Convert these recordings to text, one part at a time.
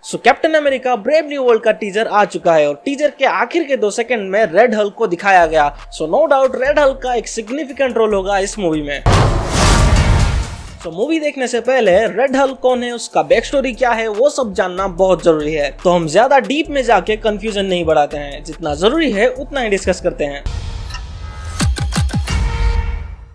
सो captain America brave new world का teaser आ चुका है और टीजर के आखिर के 2 सेकंड में रेड हल्क को दिखाया गया। So no doubt red Hulk का एक सिग्निफिकेंट रोल होगा इस मूवी में। तो मूवी देखने से पहले रेड हल्क कौन है, उसका बैक स्टोरी क्या है, वो सब जानना बहुत जरूरी है। तो हम ज्यादा डीप में जाके कंफ्यूजन नहीं बढ़ाते हैं, जितना जरूरी है उतना ही डिस्कस करते हैं।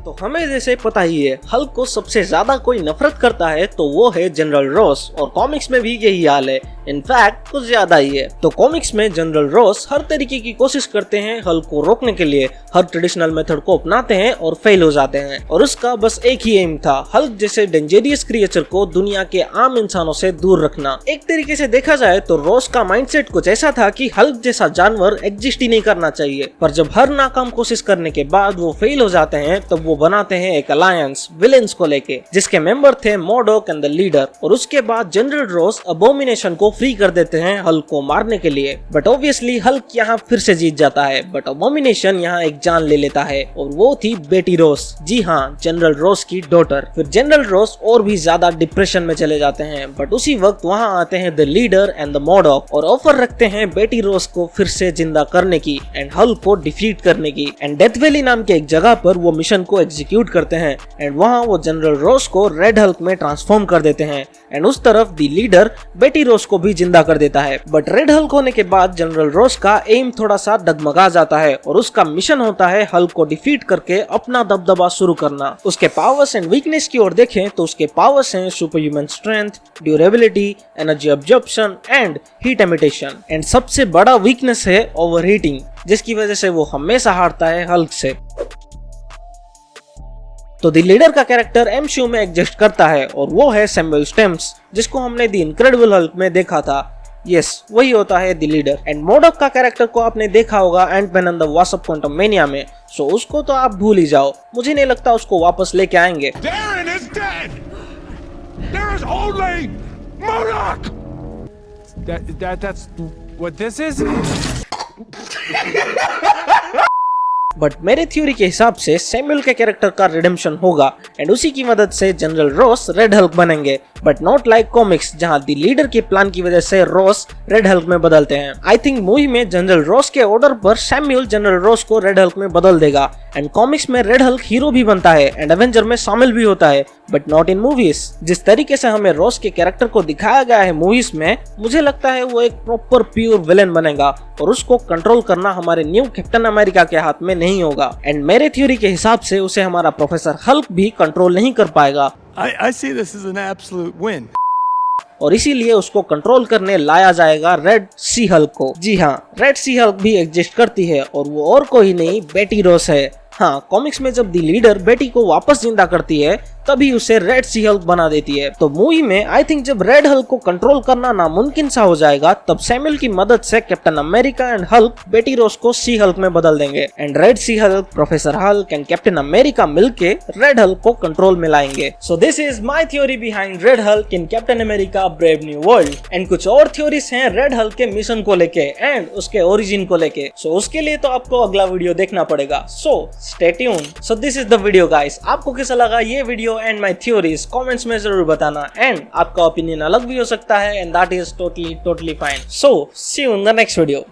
तो हमें जैसे पता ही है हल्क को सबसे ज्यादा कोई नफरत करता है तो वो है जनरल रॉस, और कॉमिक्स में भी यही हाल है, इनफैक्ट कुछ ज्यादा ही है। तो कॉमिक्स में जनरल रॉस हर तरीके की कोशिश करते हैं हल्क को रोकने के लिए, हर ट्रेडिशनल मेथड को अपनाते हैं और फेल हो जाते हैं, और उसका बस एक ही एम था, हल्क जैसे डेंजरियस क्रिएचर को दुनिया के आम इंसानों से दूर रखना। एक तरीके से देखा जाए तो रॉस का माइंडसेट कुछ ऐसा था कि हल्क जैसा जानवर एग्जिस्ट ही नहीं करना चाहिए, पर जब हर नाकाम कोशिश करने के बाद वो फेल हो जाते हैं तब वो बनाते हैं एक अलायंस विलेंस को लेके, जिसके मेंबर थे मॉडोक एंड द लीडर, और उसके बाद जनरल रॉस अबोमिनेशन को फ्री कर देते हैं हल्क को मारने के लिए। बट ऑब्वियसली हल्क यहाँ फिर से जीत जाता है, बट अबोमिनेशन यहाँ एक जान ले लेता है और वो थी बेटी रॉस, जी हाँ जनरल रॉस की डॉटर। फिर जनरल रॉस और भी ज्यादा डिप्रेशन में चले जाते हैं, बट उसी वक्त वहाँ आते हैं द लीडर एंड द मॉडोक और ऑफर रखते हैं बेटी रॉस को फिर से जिंदा करने की एंड हल्क को डिफीट करने की, एंड डेथ वैली नाम के एक जगह पर वो मिशन को एग्जीक्यूट करते हैं एंड वहाँ वो जनरल रॉस को रेड हल्क में ट्रांसफॉर्म कर देते हैं, एंड उस तरफ द लीडर बेटी रॉस को भी जिंदा कर देता है। बट रेड हल्क होने के बाद जनरल रॉस का एम थोड़ा सा डगमगा जाता है और उसका मिशन होता है हल्क को डिफीट करके अपना दबदबा शुरू करना। उसके पावर्स एंड वीकनेस की ओर देखें तो उसके पावर्स हैं super human strength, durability, energy absorption and heat imitation, and सबसे बड़ा वीकनेस है ओवरहीटिंग, जिसकी वजह से वो हमेशा हारता है हल्क से। तो द लीडर का कैरेक्टर एमसीयू में एग्जिस्ट करता है और वो है सैमुअल स्टेम्स, जिसको हमने द इनक्रेडिबल हल्क में देखा था। यस, वही होता है द लीडर। एंड मॉडोक का कैरेक्टर को आपने देखा होगा एंट-मैन एंड द वास्प क्वांटममेनिया में, सो उसको तो आप भूल ही जाओ, मुझे नहीं लगता उसको वापस लेके आएंगे। बट मेरे थ्योरी के हिसाब से सैमुअल के कैरेक्टर का रिडेम्पशन होगा एंड उसी की मदद से जनरल रॉस रेड हल्क बनेंगे, बट नॉट लाइक कॉमिक्स जहां द लीडर के प्लान की वजह से रॉस रेड हल्क में बदलते हैं। आई थिंक मूवी में जनरल रॉस के ऑर्डर पर सैमुअल जनरल रॉस को रेड हल्क में बदल देगा, एंड कॉमिक्स में रेड हल्क हीरो भी बनता है एंड एवेंजर में शामिल भी होता है, बट नॉट इन मूवीज। जिस तरीके से हमें रॉस के कैरेक्टर को दिखाया गया है मूवीज में, मुझे लगता है वो एक प्रॉपर प्योर विलेन बनेगा और उसको कंट्रोल करना हमारे न्यू कैप्टन अमेरिका के हाथ में नहीं होगा, एंड मेरे थ्योरी के हिसाब से उसे हमारा प्रोफेसर हल्क भी कंट्रोल नहीं कर पाएगा। I see this as an absolute win. और इसीलिए उसको कंट्रोल करने लाया जाएगा रेड सी हल्क को। जी हाँ, रेड सी हल्क भी एग्जिस्ट करती है और वो और कोई नहीं बेटी रॉस है। हाँ, कॉमिक्स में जब द लीडर बेटी को वापस जिंदा करती है तभी उसे रेड सी हल्क बना देती है। तो मूवी में आई थिंक जब रेड हल्क को कंट्रोल करना नामुमकिन सा हो जाएगा तब सैमुअल की मदद से Captain America and Hulk Betty Ross को सी हल्क में बदल देंगे, and red she Hulk, professor Hulk and Captain America मिलके रेड हल्क को कंट्रोल में लाएंगे। So this is my theory behind red Hulk in Captain America brave new World, and कुछ और थ्योरीज हैं रेड हल्क के मिशन को लेके एंड उसके ओरिजिन को लेके। सो उसके लिए तो आपको अगला वीडियो देखना पड़ेगा, so stay tune. So this is the video guys, आपको कैसा लगा ये video and my theories comments में जरूर बताना, एंड आपका ओपिनियन अलग भी हो सकता है and that is totally fine. So see you in the next video.